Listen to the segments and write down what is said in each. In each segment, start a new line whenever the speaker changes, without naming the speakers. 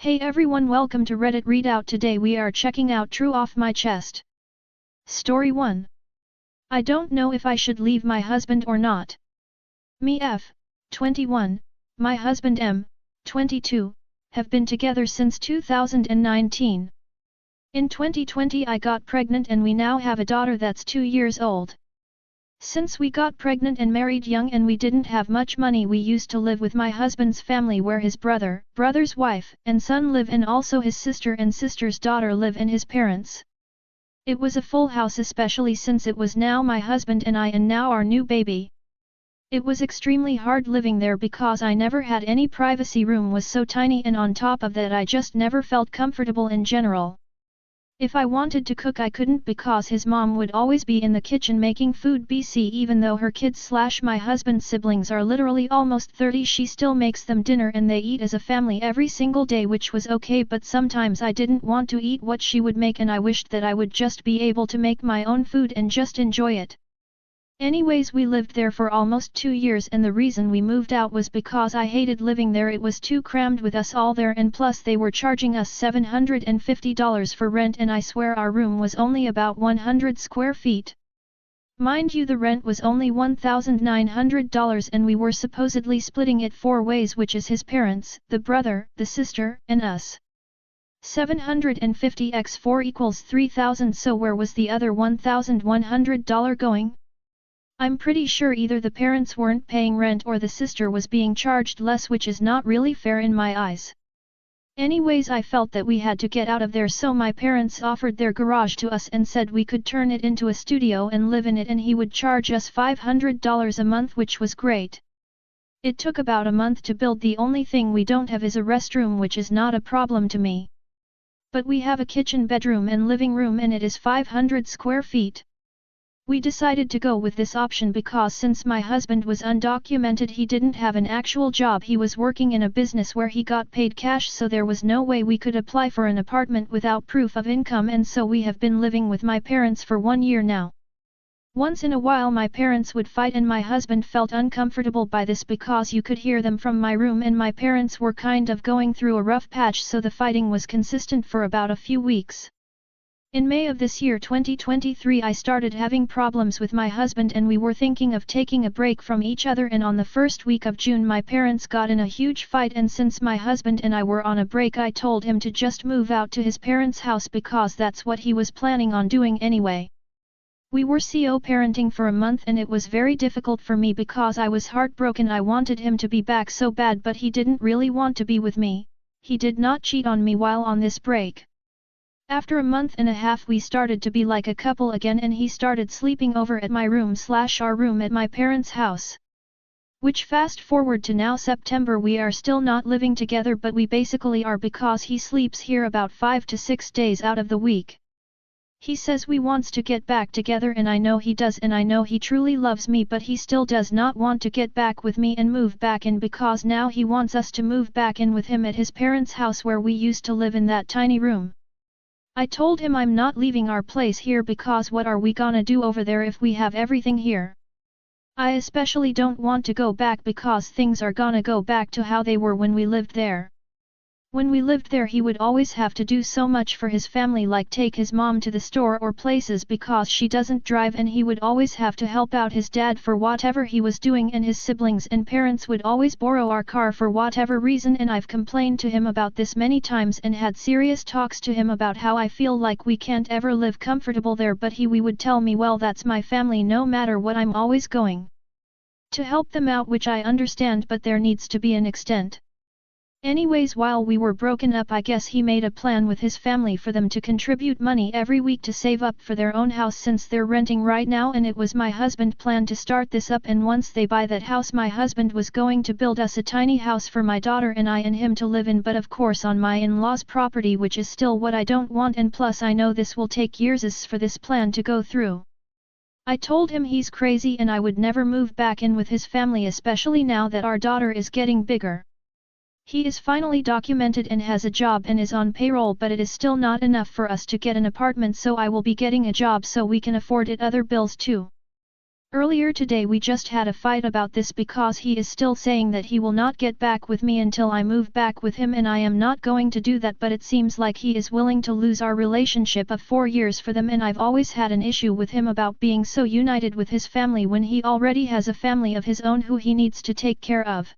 Hey everyone, welcome to Reddit Readout. Today we are checking out True Off My Chest. Story 1. I don't know if I should leave my husband or not. Me F, 21, my husband M, 22, have been together since 2019. In 2020 I got pregnant and we now have a daughter that's 2 years old. Since we got pregnant and married young and we didn't have much money, we used to live with my husband's family where his brother's wife, and son live, and also his sister and sister's daughter live, and his parents. It was a full house, especially since it was now my husband and I and now our new baby. It was extremely hard living there because I never had any privacy. Room was so tiny, and on top of that I just never felt comfortable in general. If I wanted to cook I couldn't because his mom would always be in the kitchen making food. Even though her kids / my husband's siblings are literally almost 30, she still makes them dinner and they eat as a family every single day, which was okay, but sometimes I didn't want to eat what she would make and I wished that I would just be able to make my own food and just enjoy it. Anyways, we lived there for almost 2 years and the reason we moved out was because I hated living there. It was too crammed with us all there, and plus they were charging us $750 for rent, and I swear our room was only about 100 square feet. Mind you, the rent was only $1,900 and we were supposedly splitting it 4 ways, which is his parents, the brother, the sister, and us. 750 x 4 equals 3,000, so where was the other $1,100 going? I'm pretty sure either the parents weren't paying rent or the sister was being charged less, which is not really fair in my eyes. Anyways, I felt that we had to get out of there, so my parents offered their garage to us and said we could turn it into a studio and live in it, and he would charge us $500 a month, which was great. It took about a month to build. The only thing we don't have is a restroom, which is not a problem to me. But we have a kitchen, bedroom and living room, and it is 500 square feet. We decided to go with this option because since my husband was undocumented, he didn't have an actual job. He was working in a business where he got paid cash, so there was no way we could apply for an apartment without proof of income, and so we have been living with my parents for 1 year now. Once in a while my parents would fight and my husband felt uncomfortable by this because you could hear them from my room, and my parents were kind of going through a rough patch, so the fighting was consistent for about a few weeks. In May of this year 2023 I started having problems with my husband and we were thinking of taking a break from each other, and on the first week of June my parents got in a huge fight, and since my husband and I were on a break I told him to just move out to his parents' house because that's what he was planning on doing anyway. We were co-parenting for a month and it was very difficult for me because I was heartbroken. I wanted him to be back so bad, but he didn't really want to be with me. He did not cheat on me while on this break. After a month and a half we started to be like a couple again, and he started sleeping over at my room / our room at my parents' house. Which fast forward to now September, we are still not living together, but we basically are because he sleeps here about 5 to 6 days out of the week. He says we wants to get back together and I know he does, and I know he truly loves me, but he still does not want to get back with me and move back in because now he wants us to move back in with him at his parents' house where we used to live in that tiny room. I told him I'm not leaving our place here because what are we gonna do over there if we have everything here? I especially don't want to go back because things are gonna go back to how they were when we lived there. When we lived there he would always have to do so much for his family, like take his mom to the store or places because she doesn't drive, and he would always have to help out his dad for whatever he was doing, and his siblings and parents would always borrow our car for whatever reason, and I've complained to him about this many times and had serious talks to him about how I feel like we can't ever live comfortable there, but we would tell me, well, that's my family, no matter what I'm always going to help them out, which I understand, but there needs to be an extent. Anyways, while we were broken up I guess he made a plan with his family for them to contribute money every week to save up for their own house since they're renting right now, and it was my husband's plan to start this up, and once they buy that house my husband was going to build us a tiny house for my daughter and I and him to live in, but of course on my in-laws' property, which is still what I don't want, and plus I know this will take years for this plan to go through. I told him he's crazy and I would never move back in with his family, especially now that our daughter is getting bigger. He is finally documented and has a job and is on payroll, but it is still not enough for us to get an apartment, so I will be getting a job so we can afford it other bills too. Earlier today we just had a fight about this because he is still saying that he will not get back with me until I move back with him, and I am not going to do that, but it seems like he is willing to lose our relationship of 4 years for them, and I've always had an issue with him about being so united with his family when he already has a family of his own who he needs to take care of.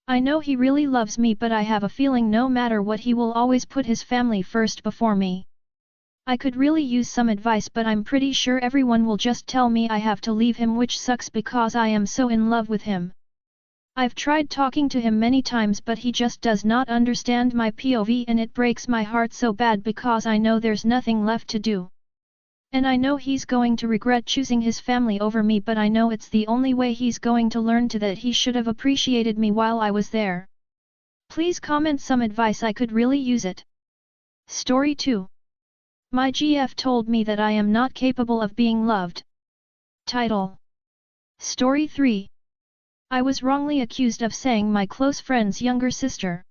I know he really loves me, but I have a feeling no matter what he will always put his family first before me. I could really use some advice, but I'm pretty sure everyone will just tell me I have to leave him, which sucks because I am so in love with him. I've tried talking to him many times, but he just does not understand my POV, and it breaks my heart so bad because I know there's nothing left to do. And I know he's going to regret choosing his family over me, but I know it's the only way he's going to learn to that he should have appreciated me while I was there. Please comment some advice, I could really use it. Story 2. My GF told me that I am not capable of being loved. Title. Story 3. I was wrongly accused of saying my close friend's younger sister.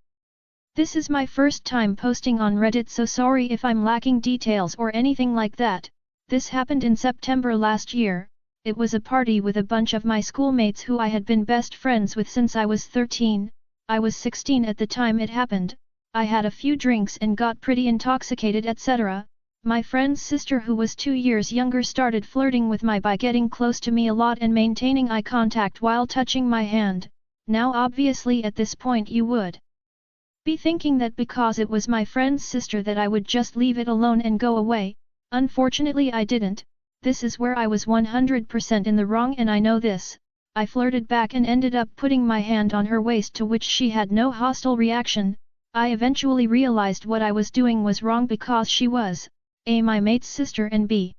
This is my first time posting on Reddit, so sorry if I'm lacking details or anything like that. This happened in September last year. It was a party with a bunch of my schoolmates who I had been best friends with since I was 13. I was 16 at the time it happened. I had a few drinks and got pretty intoxicated, etc. My friend's sister, who was 2 years younger, started flirting with me by getting close to me a lot and maintaining eye contact while touching my hand. Now obviously at this point you would be thinking that because it was my friend's sister that I would just leave it alone and go away. Unfortunately I didn't. This is where I was 100% in the wrong, and I know this. I flirted back and ended up putting my hand on her waist, to which she had no hostile reaction. I eventually realized what I was doing was wrong because she was A, my mate's sister, and B,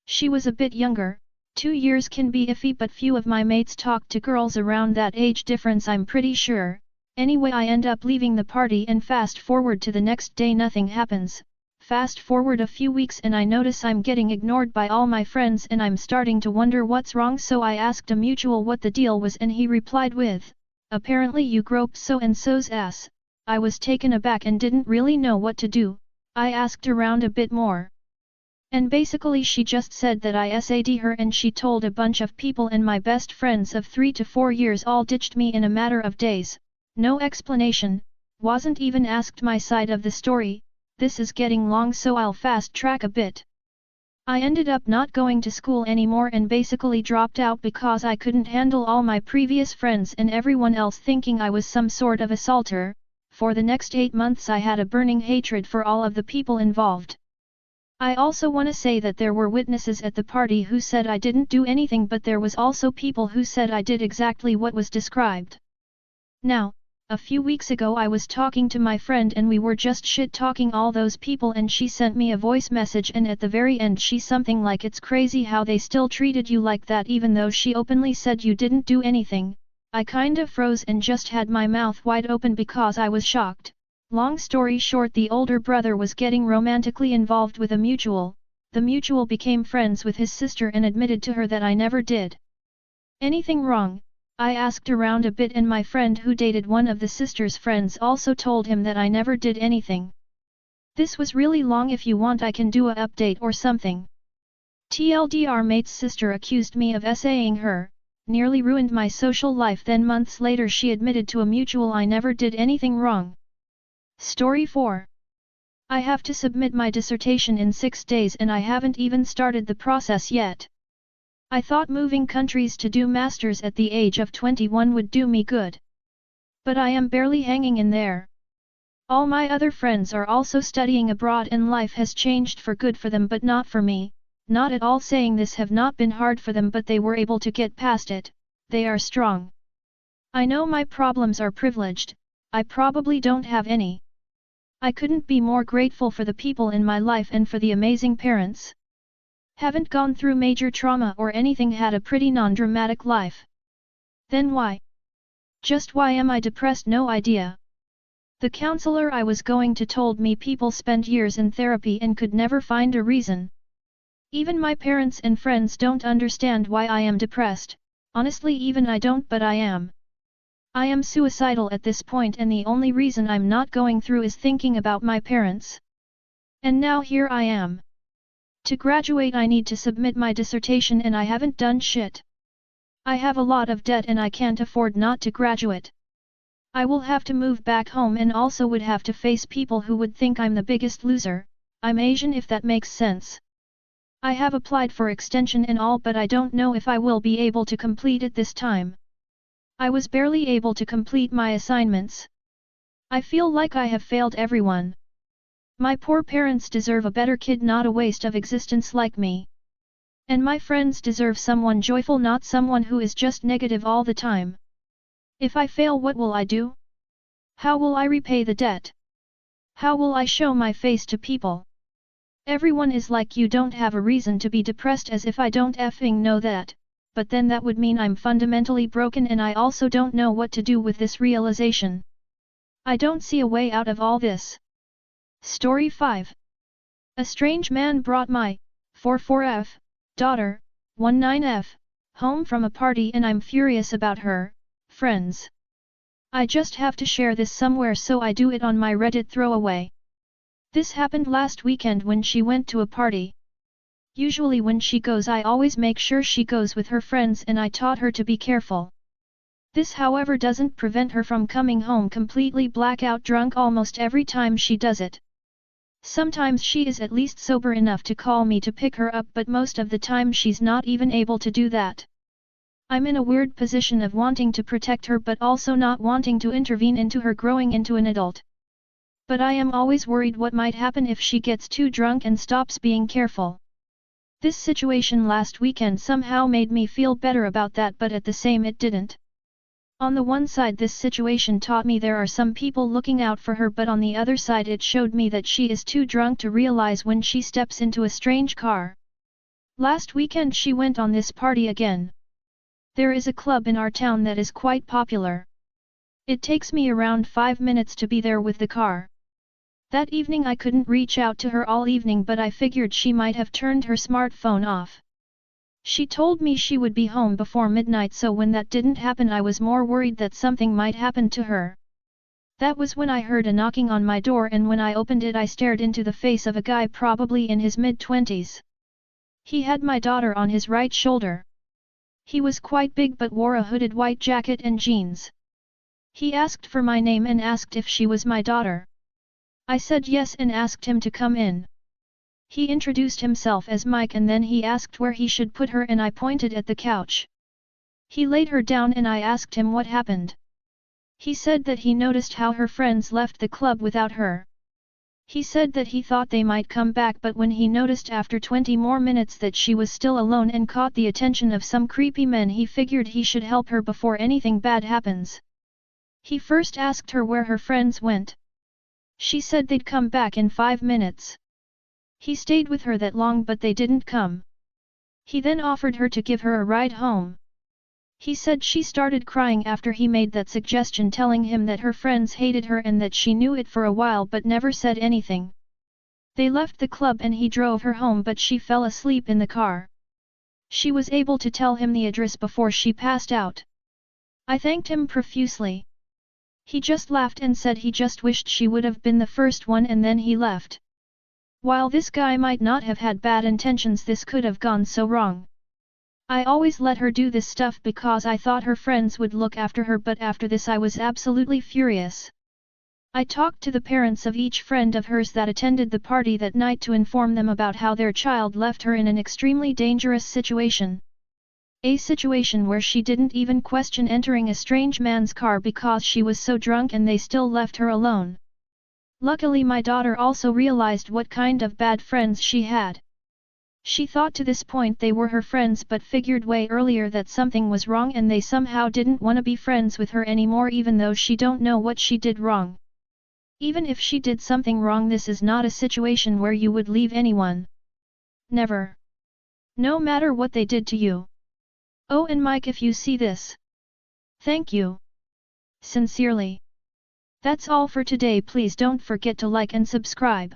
she was a bit younger. 2 years can be iffy, but few of my mates talked to girls around that age difference, I'm pretty sure. Anyway, I end up leaving the party, and fast forward to the next day, nothing happens. Fast forward a few weeks and I notice I'm getting ignored by all my friends, and I'm starting to wonder what's wrong, so I asked a mutual what the deal was, and he replied with, "Apparently you groped so-and-so's ass." I was taken aback and didn't really know what to do. I asked around a bit more. And basically she just said that I SAD her, and she told a bunch of people, and my best friends of 3 to 4 years all ditched me in a matter of days. No explanation, wasn't even asked my side of the story. This is getting long, so I'll fast track a bit. I ended up not going to school anymore and basically dropped out because I couldn't handle all my previous friends and everyone else thinking I was some sort of assaulter. For the next 8 months I had a burning hatred for all of the people involved. I also want to say that there were witnesses at the party who said I didn't do anything, but there was also people who said I did exactly what was described. Now, a few weeks ago I was talking to my friend and we were just shit-talking all those people, and she sent me a voice message, and at the very end she something like, "It's crazy how they still treated you like that even though she openly said you didn't do anything." I kinda froze and just had my mouth wide open because I was shocked. Long story short, the older brother was getting romantically involved with a mutual. The mutual became friends with his sister and admitted to her that I never did anything wrong. I asked around a bit, and my friend who dated one of the sister's friends also told him that I never did anything. This was really long. If you want I can do a update or something. TLDR, mate's sister accused me of SAing her, nearly ruined my social life, then months later she admitted to a mutual I never did anything wrong. Story 4. I have to submit my dissertation in 6 days and I haven't even started the process yet. I thought moving countries to do masters at the age of 21 would do me good. But I am barely hanging in there. All my other friends are also studying abroad and life has changed for good for them, but not for me. Not at all saying this have not been hard for them, but they were able to get past it. They are strong. I know my problems are privileged. I probably don't have any. I couldn't be more grateful for the people in my life and for the amazing parents. Haven't gone through major trauma or anything, had a pretty non-dramatic life. Then why? Just why am I depressed? No idea. The counselor I was going to told me people spend years in therapy and could never find a reason. Even my parents and friends don't understand why I am depressed. Honestly, even I don't, but I am. I am suicidal at this point, and the only reason I'm not going through is thinking about my parents. And now here I am. To graduate I need to submit my dissertation and I haven't done shit. I have a lot of debt and I can't afford not to graduate. I will have to move back home and also would have to face people who would think I'm the biggest loser. I'm Asian if that makes sense. I have applied for extension and all but I don't know if I will be able to complete it this time. I was barely able to complete my assignments. I feel like I have failed everyone. My poor parents deserve a better kid, not a waste of existence like me. And my friends deserve someone joyful, not someone who is just negative all the time. If I fail, what will I do? How will I repay the debt? How will I show my face to people? Everyone is like, you don't have a reason to be depressed, as if I don't effing know that, but then that would mean I'm fundamentally broken and I also don't know what to do with this realization. I don't see a way out of all this. Story 5. A strange man brought my 44F daughter, 19F, home from a party and I'm furious about her friends. I just have to share this somewhere, so I do it on my Reddit throwaway. This happened last weekend when she went to a party. Usually when she goes I always make sure she goes with her friends and I taught her to be careful. This however doesn't prevent her from coming home completely blackout drunk almost every time she does it. Sometimes she is at least sober enough to call me to pick her up, but most of the time she's not even able to do that. I'm in a weird position of wanting to protect her but also not wanting to intervene into her growing into an adult. But I am always worried what might happen if she gets too drunk and stops being careful. This situation last weekend somehow made me feel better about that, but at the same it didn't. On the one side this situation taught me there are some people looking out for her, but on the other side it showed me that she is too drunk to realize when she steps into a strange car. Last weekend she went on this party again. There is a club in our town that is quite popular. It takes me around 5 minutes to be there with the car. That evening I couldn't reach out to her all evening, but I figured she might have turned her smartphone off. She told me she would be home before midnight, so when that didn't happen I was more worried that something might happen to her. That was when I heard a knocking on my door, and when I opened it I stared into the face of a guy probably in his mid-20s. He had my daughter on his right shoulder. He was quite big but wore a hooded white jacket and jeans. He asked for my name and asked if she was my daughter. I said yes and asked him to come in. He introduced himself as Mike and then he asked where he should put her and I pointed at the couch. He laid her down and I asked him what happened. He said that he noticed how her friends left the club without her. He said that he thought they might come back, but when he noticed after 20 more minutes that she was still alone and caught the attention of some creepy men, he figured he should help her before anything bad happens. He first asked her where her friends went. She said they'd come back in 5 minutes. He stayed with her that long but they didn't come. He then offered her to give her a ride home. He said she started crying after he made that suggestion, telling him that her friends hated her and that she knew it for a while but never said anything. They left the club and he drove her home, but she fell asleep in the car. She was able to tell him the address before she passed out. I thanked him profusely. He just laughed and said he just wished she would have been the first one, and then he left. While this guy might not have had bad intentions, this could have gone so wrong. I always let her do this stuff because I thought her friends would look after her, but after this I was absolutely furious. I talked to the parents of each friend of hers that attended the party that night to inform them about how their child left her in an extremely dangerous situation. A situation where she didn't even question entering a strange man's car because she was so drunk and they still left her alone. Luckily my daughter also realized what kind of bad friends she had. She thought to this point they were her friends but figured way earlier that something was wrong and they somehow didn't want to be friends with her anymore, even though she don't know what she did wrong. Even if she did something wrong, this is not a situation where you would leave anyone. Never. No matter what they did to you. Oh, and Mike, if you see this, thank you. Sincerely. That's all for today. Please don't forget to like and subscribe.